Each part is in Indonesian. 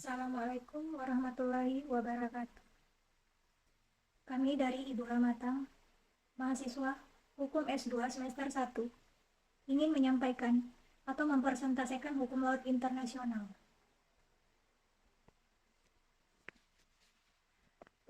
Assalamualaikum warahmatullahi wabarakatuh. Kami dari Ibu Ramatang, mahasiswa Hukum S2 semester 1, ingin menyampaikan atau mempresentasikan hukum laut internasional.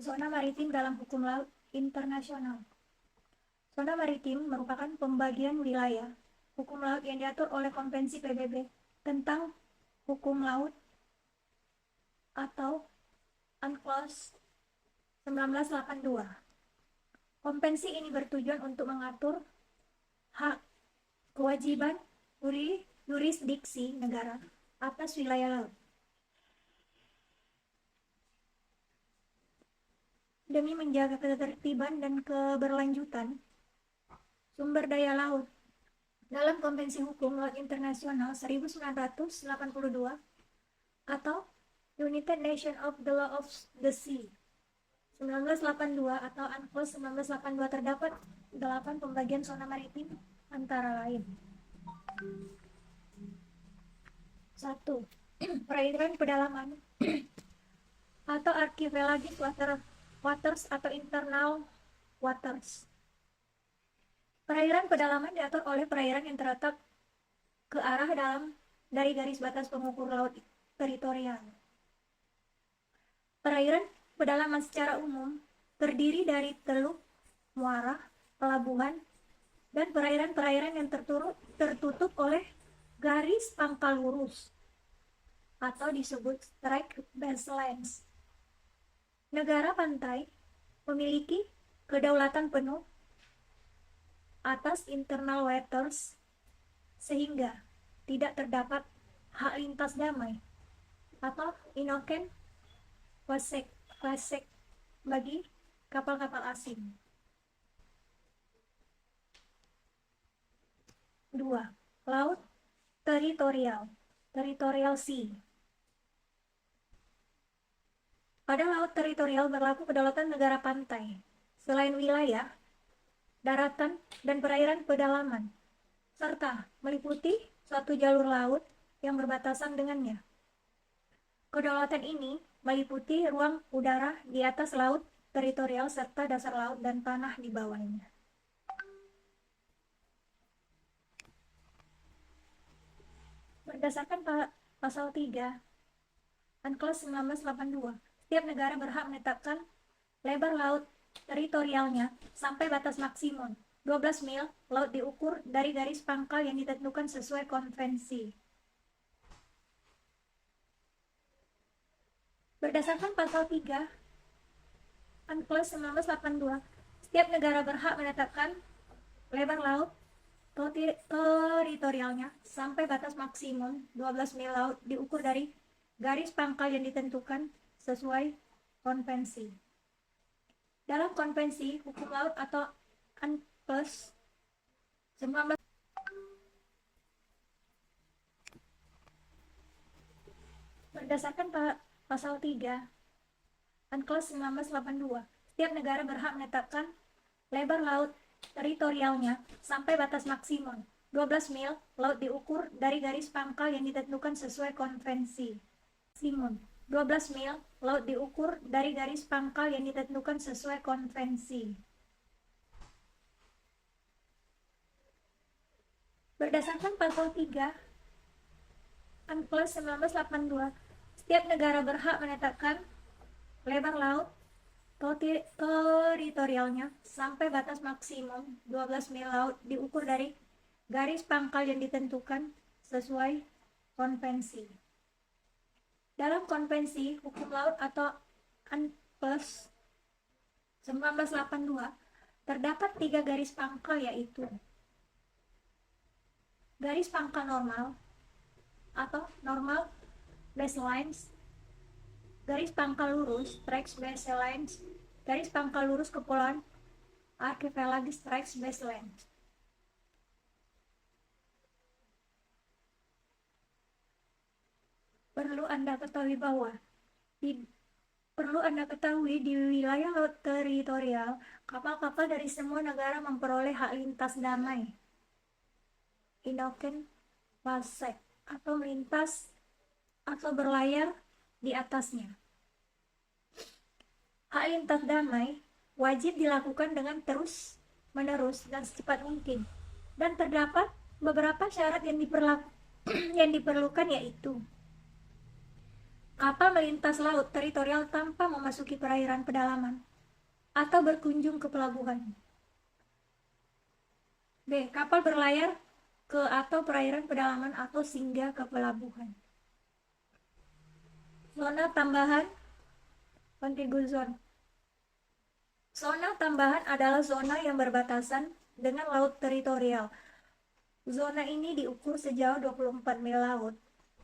Zona maritim dalam hukum laut internasional. Zona maritim merupakan pembagian wilayah hukum laut yang diatur oleh Konvensi PBB tentang hukum laut atau UNCLOS 1982. Konvensi ini bertujuan untuk mengatur hak, kewajiban, yurisdiksi negara atas wilayah laut. Demi menjaga ketertiban dan keberlanjutan sumber daya laut dalam Konvensi Hukum Laut Internasional 1982 atau United Nations of the Law of the Sea 1982 atau UNCLOS 1982 terdapat 8 pembagian zona maritim antara lain. 1. Perairan pedalaman atau archipelagic waters atau internal waters. Perairan pedalaman diatur oleh perairan yang terletak ke arah dalam dari garis batas pengukur laut teritorial. Perairan pedalaman secara umum terdiri dari teluk, muara, pelabuhan, dan perairan-perairan yang tertutup oleh garis pangkal lurus atau disebut strike baselines. Negara pantai memiliki kedaulatan penuh atas internal waters sehingga tidak terdapat hak lintas damai atau inoken wasek bagi kapal-kapal asing. 2. Laut territorial sea. Pada laut teritorial berlaku kedaulatan negara pantai, selain wilayah, daratan, dan perairan pedalaman, serta meliputi suatu jalur laut yang berbatasan dengannya. Kedaulatan ini meliputi ruang udara di atas laut teritorial serta dasar laut dan tanah di bawahnya. Berdasarkan pasal 3 UNCLOS 1982, setiap negara berhak menetapkan lebar laut teritorialnya sampai batas maksimum 12 mil laut diukur dari garis pangkal yang ditentukan sesuai konvensi. Berdasarkan pasal 3 UNCLOS 1982, setiap negara berhak menetapkan lebar laut teritorialnya sampai batas maksimum 12 mil laut diukur dari garis pangkal yang ditentukan sesuai konvensi. Dalam Konvensi Hukum Laut atau UNCLOS 19 berdasarkan pasal 3 UNCLOS 1982, setiap negara berhak menetapkan lebar laut teritorialnya sampai batas maksimum 12 mil laut diukur dari garis pangkal yang ditentukan sesuai konvensi. Maksimum 12 mil laut diukur dari garis pangkal yang ditentukan sesuai konvensi. Berdasarkan pasal 3 UNCLOS 1982, setiap negara berhak menetapkan lebar laut teritorialnya sampai batas maksimum 12 mil laut diukur dari garis pangkal yang ditentukan sesuai konvensi. Dalam Konvensi Hukum Laut atau UNCLOS 1982 terdapat 3 garis pangkal, yaitu garis pangkal normal atau normal baselines, garis pangkal lurus strike baselines, garis pangkal lurus kepulauan archipelagic strike baselines. Perlu Anda ketahui di wilayah laut teritorial, kapal-kapal dari semua negara memperoleh hak lintas damai, inoken wasek, atau melintas atau berlayar di atasnya. Hak lintas damai wajib dilakukan dengan terus-menerus dan secepat mungkin. Dan terdapat beberapa syarat yang diperlukan, yaitu kapal melintas laut teritorial tanpa memasuki perairan pedalaman atau berkunjung ke pelabuhan. B. Kapal berlayar ke atau perairan pedalaman atau singgah ke pelabuhan. Zona tambahan contiguous zone. Zona tambahan adalah zona yang berbatasan dengan laut teritorial. Zona ini diukur sejauh 24 mil laut,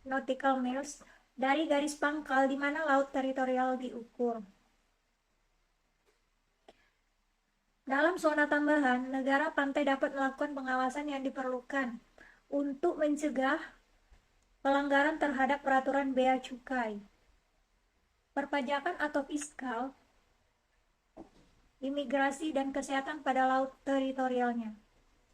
nautical miles, dari garis pangkal di mana laut teritorial diukur. Dalam zona tambahan, negara pantai dapat melakukan pengawasan yang diperlukan untuk mencegah pelanggaran terhadap peraturan bea cukai, perpajakan atau fiskal, imigrasi dan kesehatan pada laut teritorialnya,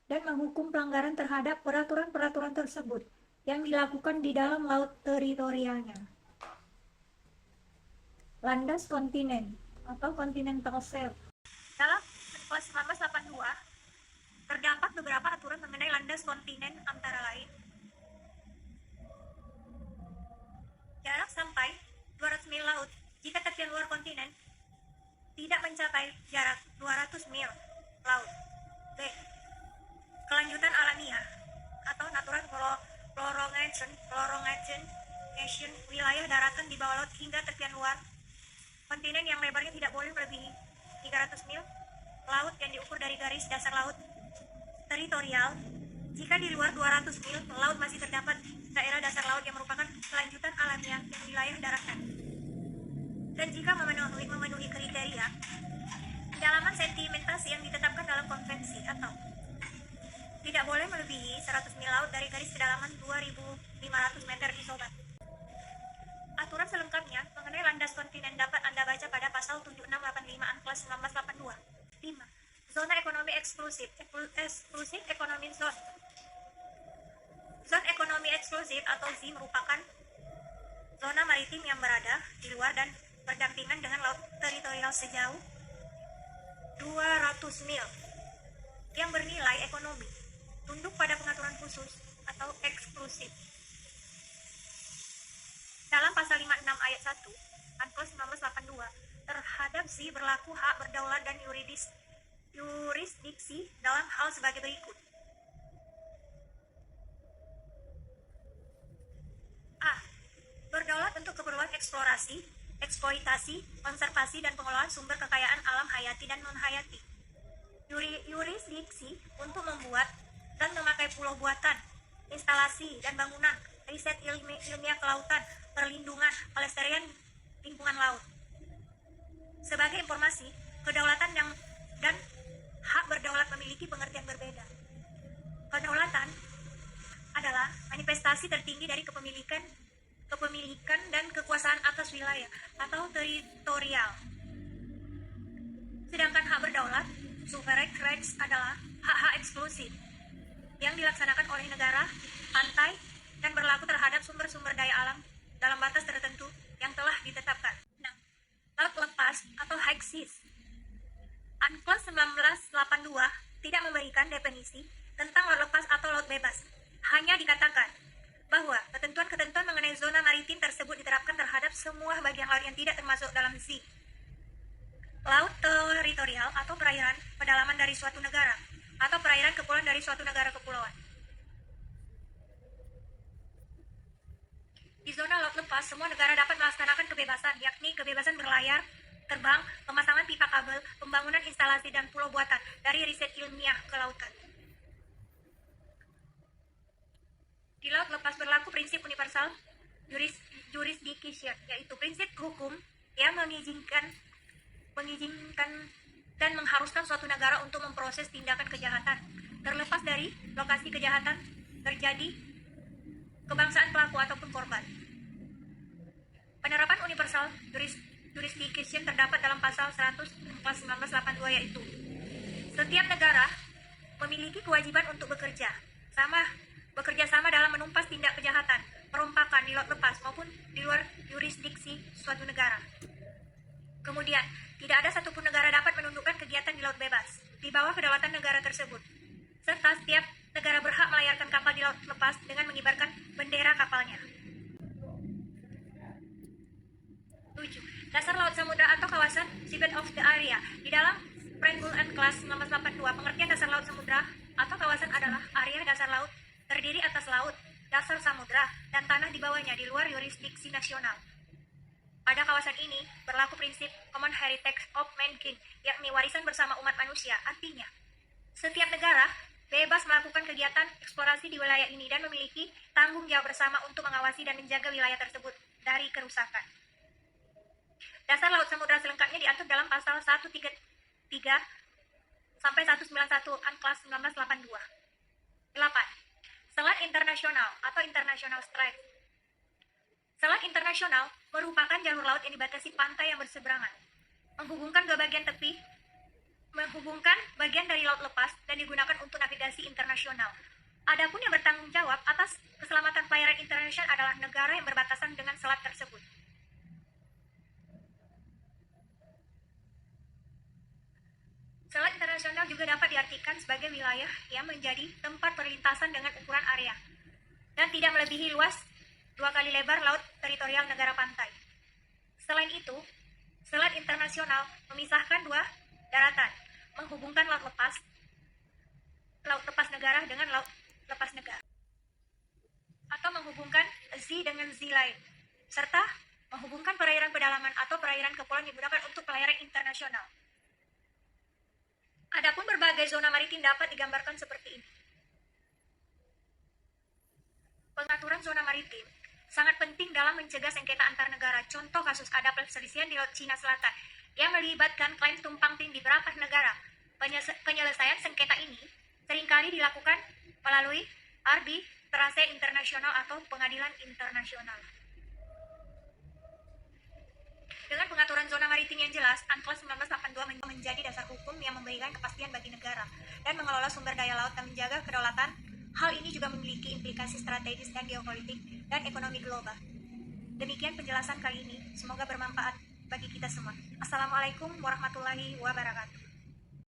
dan menghukum pelanggaran terhadap peraturan-peraturan tersebut yang dilakukan di dalam laut teritorialnya. Landas kontinen atau continental shelf. Dalam kelas 1982 terdapat beberapa aturan mengenai landas kontinen, antara lain jarak sampai 200 mil laut jika tepian luar kontinen tidak mencapai jarak 200 mil laut. B. Kelanjutan alamiah atau natural prolongation wilayah daratan di bawah laut hingga tepian luar kontinen yang lebarnya tidak boleh melebihi 300 mil laut yang diukur dari garis dasar laut teritorial. Jika di luar 200 mil laut masih terdapat daerah dasar laut yang merupakan kelanjutan alamiah yang wilayah daratan. Dan jika memenuhi kriteria kedalaman sedimentasi yang ditetapkan dalam konvensi, atau tidak boleh melebihi 100 mil laut dari garis kedalaman 2.500 meter isobat. Aturan selengkapnya mengenai landas kontinen dapat Anda baca pada pasal 7685 Unclos 1982. 5. Zona ekonomi eksklusif, exclusive economic zone. Zona ekonomi eksklusif atau ZEE merupakan zona maritim yang berada di luar dan berdampingan dengan laut teritorial sejauh 200 mil yang bernilai ekonomi, tunduk pada pengaturan khusus atau eksklusif. Dalam pasal 56 ayat 1 Unclos 1982, terhadap ZEE berlaku hak berdaulat dan yurisdiksi dalam hal sebagai berikut. A. Berdaulat untuk keperluan eksplorasi, eksploitasi, konservasi, dan pengelolaan sumber kekayaan alam hayati dan non-hayati. Yurisdiksi untuk membuat dan memakai pulau buatan, instalasi dan bangunan, riset ilmiah kelautan, perlindungan, pelestarian lingkungan laut. Sebagai informasi, kedaulatan dan hak berdaulat memiliki pengertian berbeda. Kedaulatan adalah manifestasi tertinggi dari kepemilikan dan kekuasaan atas wilayah atau teritorial. Sedangkan hak berdaulat, sovereign rights, adalah hak-hak eksklusif yang dilaksanakan oleh negara, pantai, dan berlaku terhadap sumber-sumber daya alam dalam batas tertentu yang telah ditetapkan. Laut lepas atau high seas. Unclos 1982 tidak memberikan definisi tentang laut lepas atau laut bebas. Hanya dikatakan bahwa ketentuan-ketentuan mengenai zona maritim tersebut diterapkan terhadap semua bagian laut yang tidak termasuk dalam ZEE. Laut teritorial atau perairan pedalaman dari suatu negara atau perairan kepulauan dari suatu negara kepulauan. Di zona laut lepas, semua negara dapat melaksanakan kebebasan, yakni kebebasan berlayar, terbang, pemasangan pipa kabel, pembangunan instalasi dan pulau buatan, dari riset ilmiah ke lautan. Di laut lepas berlaku prinsip universal jurisdiction, yaitu prinsip hukum yang mengizinkan dan mengharuskan suatu negara untuk memproses tindakan kejahatan, terlepas dari lokasi kejahatan terjadi, kebangsaan pelaku ataupun korban. Penerapan universal jurisdiction terdapat dalam pasal 100 Unclos 1982, yaitu setiap negara memiliki kewajiban untuk bekerja sama dalam menumpas tindak kejahatan, perompakan di laut lepas maupun di luar yurisdiksi suatu negara. Kemudian, tidak ada satupun negara dapat menundukkan kegiatan di laut bebas di bawah kedaulatan negara tersebut. Serta setiap negara berhak melayarkan kapal di laut lepas dengan mengibarkan bendera kapalnya. 7. Dasar laut samudra atau kawasan seabed of the area. Di dalam Preambble Unclos 1982, pengertian dasar laut samudra atau kawasan adalah area dasar laut terdiri atas laut, dasar samudra, dan tanah di bawahnya di luar yurisdiksi nasional. Pada kawasan ini berlaku prinsip common heritage of mankind, yakni warisan bersama umat manusia. Artinya, setiap negara bebas melakukan kegiatan eksplorasi di wilayah ini dan memiliki tanggung jawab bersama untuk mengawasi dan menjaga wilayah tersebut dari kerusakan. Dasar laut samudra selengkapnya diatur dalam pasal 133 sampai 191 Unclos 1982. 8. Selat internasional atau international strait. Selat internasional merupakan jalur laut yang dibatasi pantai yang berseberangan, menghubungkan dua bagian tepi, menghubungkan bagian dari laut lepas dan digunakan untuk navigasi internasional. Adapun yang bertanggung jawab atas keselamatan pelayaran internasional adalah negara yang berbatasan dengan selat tersebut. Selat internasional juga dapat diartikan sebagai wilayah yang menjadi tempat perlintasan dengan ukuran area dan tidak melebihi luas 2 kali lebar laut teritorial negara pantai. Selain itu, selat internasional memisahkan dua daratan, menghubungkan laut lepas negara dengan laut lepas negara, atau menghubungkan Z dengan Z lain, serta menghubungkan perairan pedalaman atau perairan kepulauan digunakan untuk pelayaran internasional. Adapun berbagai zona maritim dapat digambarkan seperti ini. Pengaturan zona maritim sangat penting dalam mencegah sengketa antar negara. Contoh kasus ada perselisihan di Laut Cina Selatan yang melibatkan klaim tumpang tindih beberapa negara. Penyelesaian sengketa ini seringkali dilakukan melalui arbitrase internasional atau pengadilan internasional. Dengan pengaturan zona maritim yang jelas, Unclos 1982 menjadi dasar hukum yang memberikan kepastian bagi negara dan mengelola sumber daya laut dan menjaga kedaulatan. Hal ini juga memiliki implikasi strategis dan geopolitik dan ekonomi global. Demikian penjelasan kali ini. Semoga bermanfaat bagi kita semua. Assalamualaikum warahmatullahi wabarakatuh.